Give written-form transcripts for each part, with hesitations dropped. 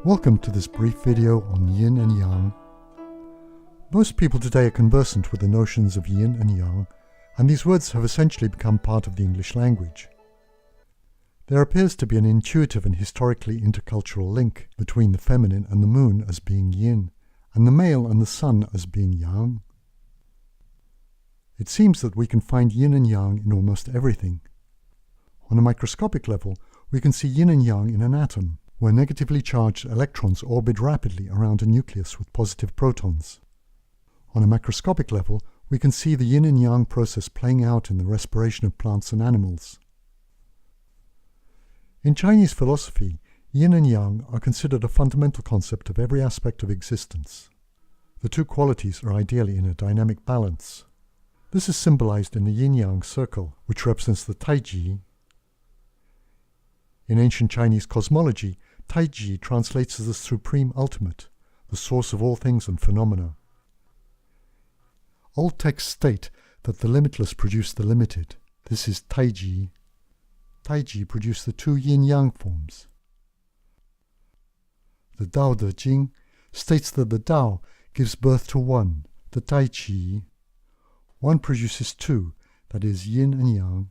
Welcome to this brief video on Yin and Yang. Most people today are conversant with the notions of Yin and Yang, and these words have essentially become part of the English language. There appears to be an intuitive and historically intercultural link between the feminine and the moon as being Yin, and the male and the sun as being Yang. It seems that we can find Yin and Yang in almost everything. On a microscopic level, we can see Yin and Yang in an atom, where negatively charged electrons orbit rapidly around a nucleus with positive protons. On a macroscopic level, we can see the yin and yang process playing out in the respiration of plants and animals. In Chinese philosophy, yin and yang are considered a fundamental concept of every aspect of existence. The two qualities are ideally in a dynamic balance. This is symbolized in the yin-yang circle, which represents the Taiji. In ancient Chinese cosmology, Taiji translates as the supreme ultimate, the source of all things and phenomena. Old texts state that the limitless produce the limited. This is Taiji. Taiji produced the two yin-yang forms. The Tao Te Ching states that the Tao gives birth to one, the Taichi. One produces two, that is yin and yang.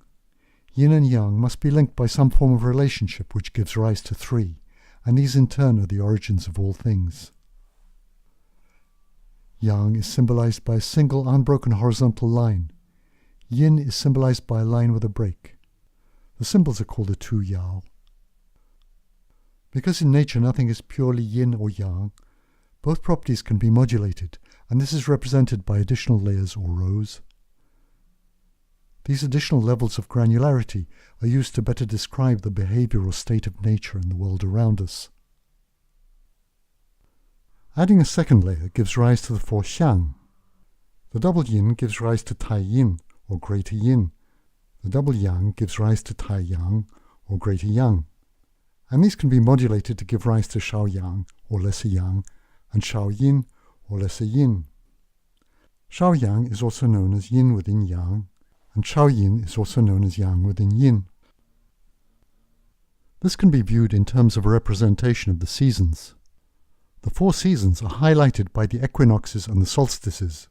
Yin and yang must be linked by some form of relationship which gives rise to three, and these in turn are the origins of all things. Yang is symbolized by a single unbroken horizontal line. Yin is symbolized by a line with a break. The symbols are called the two Yao. Because in nature nothing is purely yin or yang, both properties can be modulated, and this is represented by additional layers or rows. These additional levels of granularity are used to better describe the behavior or state of nature in the world around us. Adding a second layer gives rise to the four xiang. The double yin gives rise to tai yin, or greater yin. The double yang gives rise to tai yang, or greater yang. And these can be modulated to give rise to shao yang, or lesser yang, and shao yin, or lesser yin. Shao yang is also known as yin within yang, and Shao Yin is also known as Yang within Yin. This can be viewed in terms of a representation of the seasons. The four seasons are highlighted by the equinoxes and the solstices.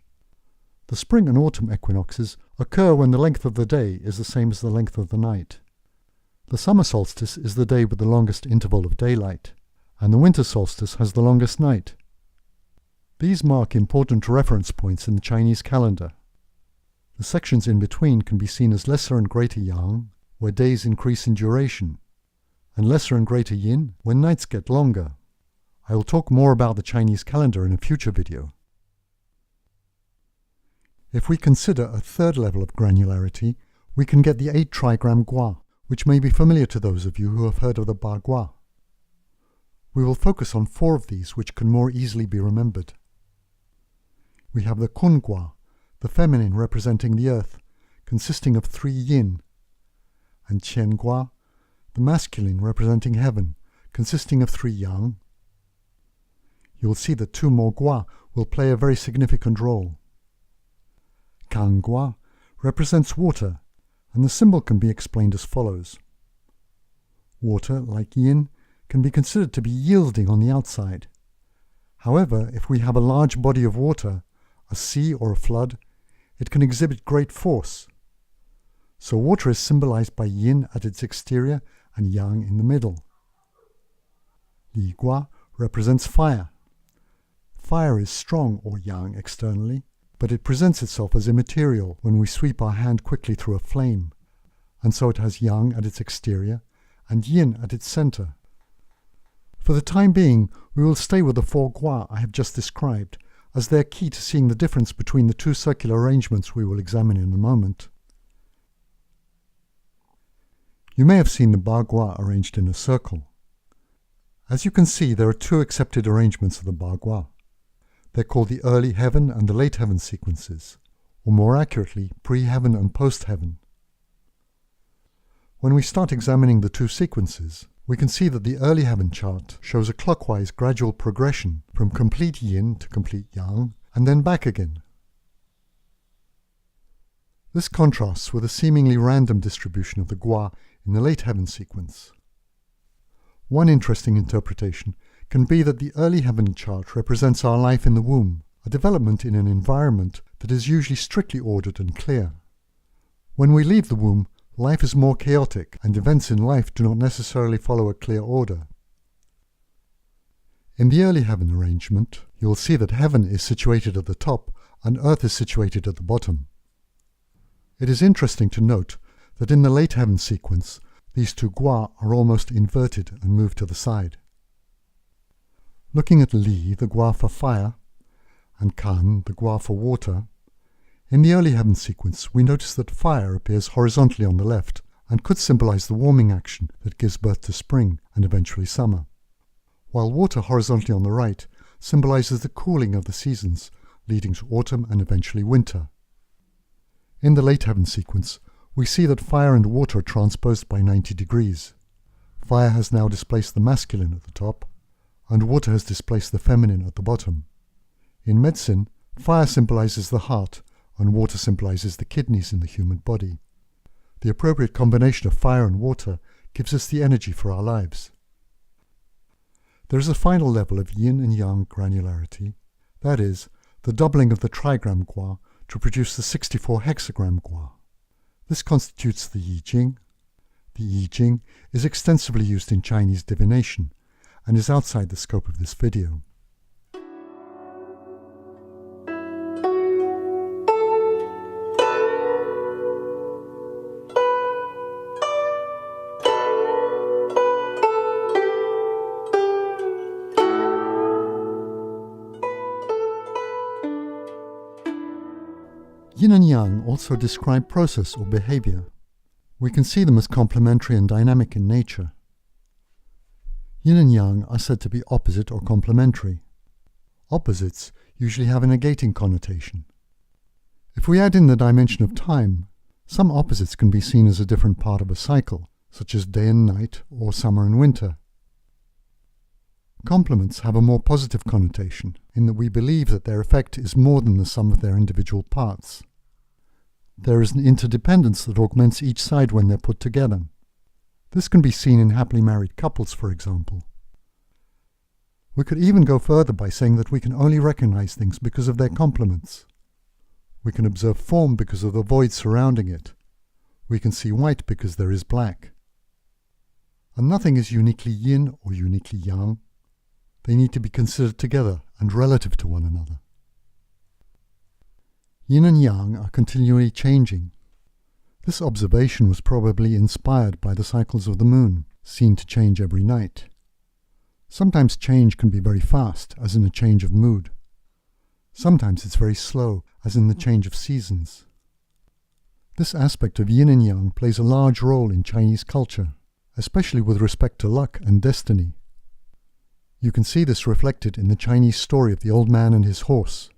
The spring and autumn equinoxes occur when the length of the day is the same as the length of the night. The summer solstice is the day with the longest interval of daylight, and the winter solstice has the longest night. These mark important reference points in the Chinese calendar. The sections in between can be seen as lesser and greater yang, where days increase in duration, and lesser and greater yin, when nights get longer. I will talk more about the Chinese calendar in a future video. If we consider a third level of granularity, we can get the 8 trigram gua, which may be familiar to those of you who have heard of the Ba Gua. We will focus on 4 of these which can more easily be remembered. We have the Kun Gua, the feminine representing the earth, consisting of 3 yin, and Qian Gua, the masculine representing heaven, consisting of 3 yang. You will see that 2 more Gua will play a very significant role. Kang Gua represents water, and the symbol can be explained as follows. Water, like yin, can be considered to be yielding on the outside. However, if we have a large body of water, a sea or a flood, it can exhibit great force. So water is symbolized by yin at its exterior and yang in the middle. Li Gua represents fire. Fire is strong or yang externally, but it presents itself as immaterial when we sweep our hand quickly through a flame, and so it has yang at its exterior and yin at its center. For the time being, we will stay with the 4 Gua I have just described, as they are key to seeing the difference between the 2 circular arrangements we will examine in a moment. You may have seen the Ba Gua arranged in a circle. As you can see, there are 2 accepted arrangements of the Ba Gua. They're called the early heaven and the late heaven sequences, or more accurately, pre-heaven and post-heaven. When we start examining the 2 sequences, we can see that the early heaven chart shows a clockwise gradual progression from complete yin to complete yang, and then back again. This contrasts with a seemingly random distribution of the gua in the late heaven sequence. One interesting interpretation can be that the early heaven chart represents our life in the womb, a development in an environment that is usually strictly ordered and clear. When we leave the womb, life is more chaotic, and events in life do not necessarily follow a clear order. In the early heaven arrangement, you will see that heaven is situated at the top and earth is situated at the bottom. It is interesting to note that in the late heaven sequence, these two gua are almost inverted and moved to the side. Looking at Li, the gua for fire, and Kan, the gua for water, in the early heaven sequence we notice that fire appears horizontally on the left and could symbolize the warming action that gives birth to spring and eventually summer, while water horizontally on the right symbolizes the cooling of the seasons, leading to autumn and eventually winter. In the late heaven sequence, we see that fire and water are transposed by 90 degrees. Fire has now displaced the masculine at the top, and water has displaced the feminine at the bottom. In medicine, fire symbolizes the heart, and water symbolizes the kidneys in the human body. The appropriate combination of fire and water gives us the energy for our lives. There is a final level of yin and yang granularity, that is, the doubling of the trigram gua to produce the 64 hexagram gua. This constitutes the Yi Jing. The Yi Jing is extensively used in Chinese divination and is outside the scope of this video. Yin and Yang also describe process or behavior. We can see them as complementary and dynamic in nature. Yin and Yang are said to be opposite or complementary. Opposites usually have a negating connotation. If we add in the dimension of time, some opposites can be seen as a different part of a cycle, such as day and night or summer and winter. Complements have a more positive connotation, in that we believe that their effect is more than the sum of their individual parts. There is an interdependence that augments each side when they're put together. This can be seen in happily married couples, for example. We could even go further by saying that we can only recognize things because of their complements. We can observe form because of the void surrounding it. We can see white because there is black. And nothing is uniquely yin or uniquely yang. They need to be considered together and relative to one another. Yin and Yang are continually changing. This observation was probably inspired by the cycles of the moon, seen to change every night. Sometimes change can be very fast, as in a change of mood. Sometimes it's very slow, as in the change of seasons. This aspect of Yin and Yang plays a large role in Chinese culture, especially with respect to luck and destiny. You can see this reflected in the Chinese story of the old man and his horse.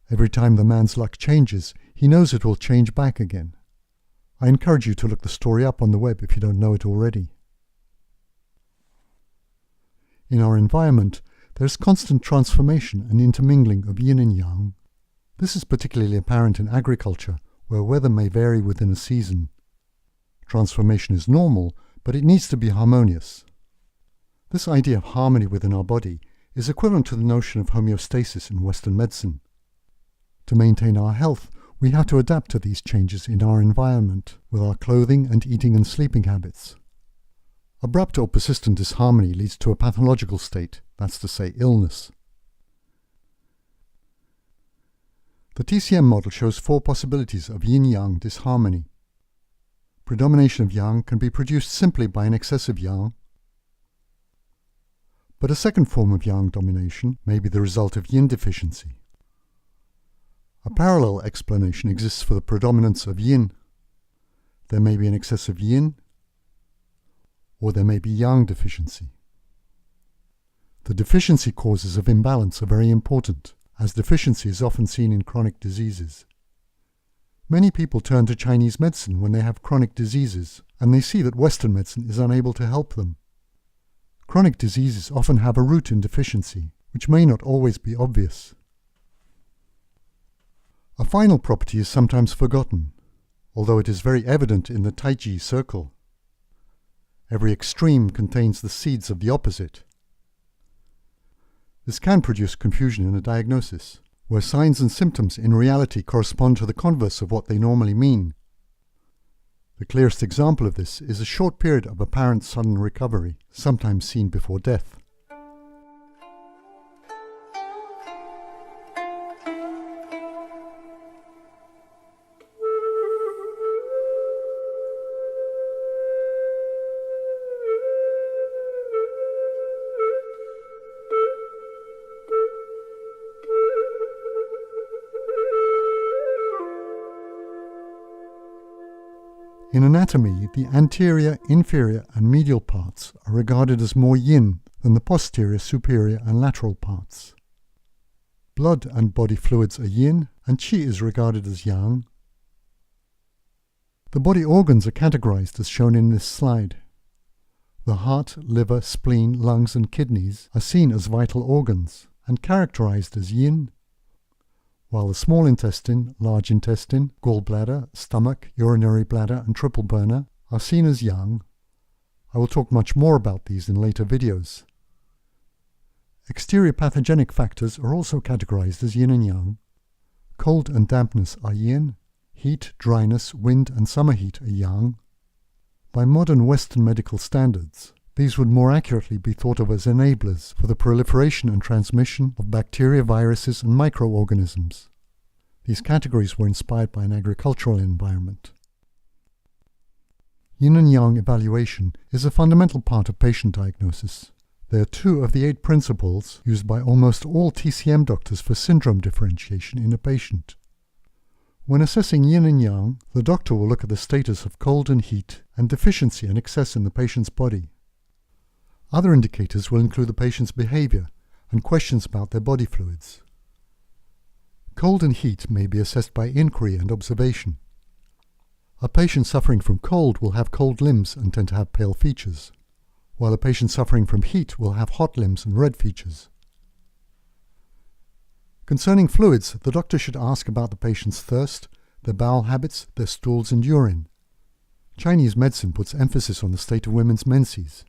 Every time the man's luck changes, he knows it will change back again. I encourage you to look the story up on the web if you don't know it already. In our environment, there is constant transformation and intermingling of yin and yang. This is particularly apparent in agriculture, where weather may vary within a season. Transformation is normal, but it needs to be harmonious. This idea of harmony within our body is equivalent to the notion of homeostasis in Western medicine. To maintain our health, we have to adapt to these changes in our environment, with our clothing and eating and sleeping habits. Abrupt or persistent disharmony leads to a pathological state, that's to say, illness. The TCM model shows 4 possibilities of yin-yang disharmony. Predomination of yang can be produced simply by an excess of yang, but a second form of yang domination may be the result of yin deficiency. A parallel explanation exists for the predominance of yin. There may be an excess of yin, or there may be yang deficiency. The deficiency causes of imbalance are very important, as deficiency is often seen in chronic diseases. Many people turn to Chinese medicine when they have chronic diseases, and they see that Western medicine is unable to help them. Chronic diseases often have a root in deficiency, which may not always be obvious. A final property is sometimes forgotten, although it is very evident in the Taiji circle. Every extreme contains the seeds of the opposite. This can produce confusion in a diagnosis, where signs and symptoms in reality correspond to the converse of what they normally mean. The clearest example of this is a short period of apparent sudden recovery, sometimes seen before death. In anatomy, the anterior, inferior and medial parts are regarded as more yin than the posterior, superior and lateral parts. Blood and body fluids are yin, and qi is regarded as yang. The body organs are categorized as shown in this slide. The heart, liver, spleen, lungs and kidneys are seen as vital organs and characterized as yin, while the small intestine, large intestine, gallbladder, stomach, urinary bladder and triple burner are seen as yang. I will talk much more about these in later videos. Exterior pathogenic factors are also categorized as yin and yang. Cold and dampness are yin, heat, dryness, wind and summer heat are yang. By modern Western medical standards, these would more accurately be thought of as enablers for the proliferation and transmission of bacteria, viruses and microorganisms. These categories were inspired by an agricultural environment. Yin and Yang evaluation is a fundamental part of patient diagnosis. They are 2 of the 8 principles used by almost all TCM doctors for syndrome differentiation in a patient. When assessing yin and yang, the doctor will look at the status of cold and heat and deficiency and excess in the patient's body. Other indicators will include the patient's behavior and questions about their body fluids. Cold and heat may be assessed by inquiry and observation. A patient suffering from cold will have cold limbs and tend to have pale features, while a patient suffering from heat will have hot limbs and red features. Concerning fluids, the doctor should ask about the patient's thirst, their bowel habits, their stools and urine. Chinese medicine puts emphasis on the state of women's menses.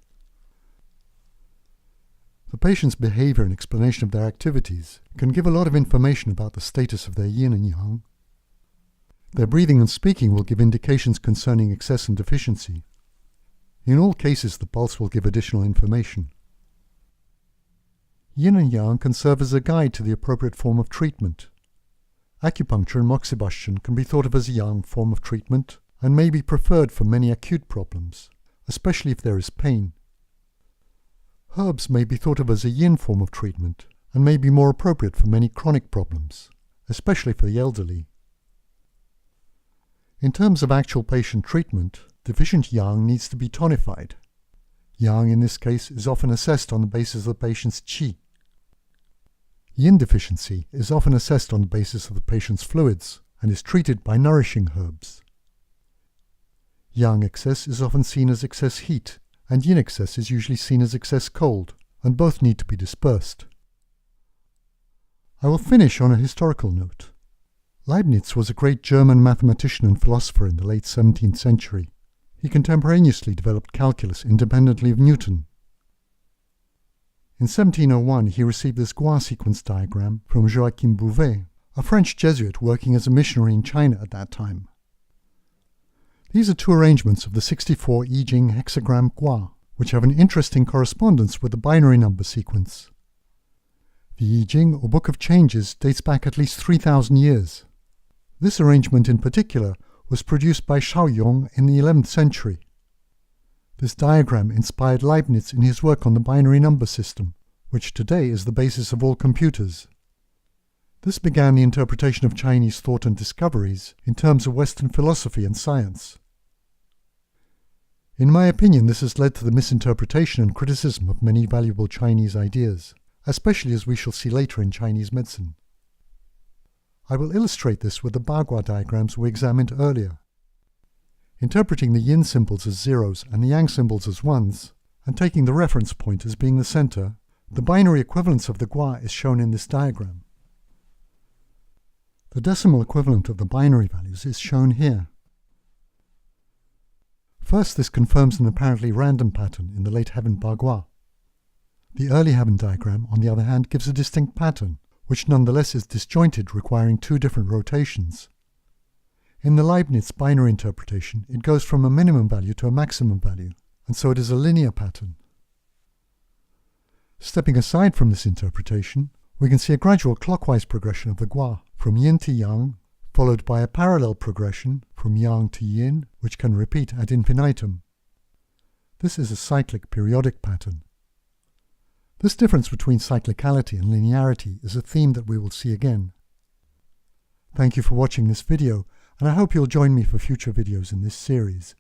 The patient's behavior and explanation of their activities can give a lot of information about the status of their yin and yang. Their breathing and speaking will give indications concerning excess and deficiency. In all cases, the pulse will give additional information. Yin and Yang can serve as a guide to the appropriate form of treatment. Acupuncture and moxibustion can be thought of as a yang form of treatment and may be preferred for many acute problems, especially if there is pain. Herbs may be thought of as a yin form of treatment and may be more appropriate for many chronic problems, especially for the elderly. In terms of actual patient treatment, deficient yang needs to be tonified. Yang in this case is often assessed on the basis of the patient's qi. Yin deficiency is often assessed on the basis of the patient's fluids and is treated by nourishing herbs. Yang excess is often seen as excess heat, and yin excess is usually seen as excess cold, and both need to be dispersed. I will finish on a historical note. Leibniz was a great German mathematician and philosopher in the late 17th century. He contemporaneously developed calculus independently of Newton. In 1701 he received this Gua sequence diagram from Joachim Bouvet, a French Jesuit working as a missionary in China at that time. These are 2 arrangements of the 64 I Ching hexagram Gua, which have an interesting correspondence with the binary number sequence. The I Ching, or Book of Changes, dates back at least 3,000 years. This arrangement in particular was produced by Shaoyong in the 11th century. This diagram inspired Leibniz in his work on the binary number system, which today is the basis of all computers. This began the interpretation of Chinese thought and discoveries in terms of Western philosophy and science. In my opinion, this has led to the misinterpretation and criticism of many valuable Chinese ideas, especially as we shall see later in Chinese medicine. I will illustrate this with the Bagua diagrams we examined earlier. Interpreting the yin symbols as zeros and the yang symbols as ones, and taking the reference point as being the center, the binary equivalence of the Gua is shown in this diagram. The decimal equivalent of the binary values is shown here. First, this confirms an apparently random pattern in the late heaven Bagua. The early heaven diagram, on the other hand, gives a distinct pattern, which nonetheless is disjointed, requiring two different rotations. In the Leibniz binary interpretation, it goes from a minimum value to a maximum value, and so it is a linear pattern. Stepping aside from this interpretation, we can see a gradual clockwise progression of the Gua, from Yin to Yang, followed by a parallel progression from Yang to Yin, which can repeat ad infinitum. This is a cyclic periodic pattern. This difference between cyclicality and linearity is a theme that we will see again. Thank you for watching this video, and I hope you'll join me for future videos in this series.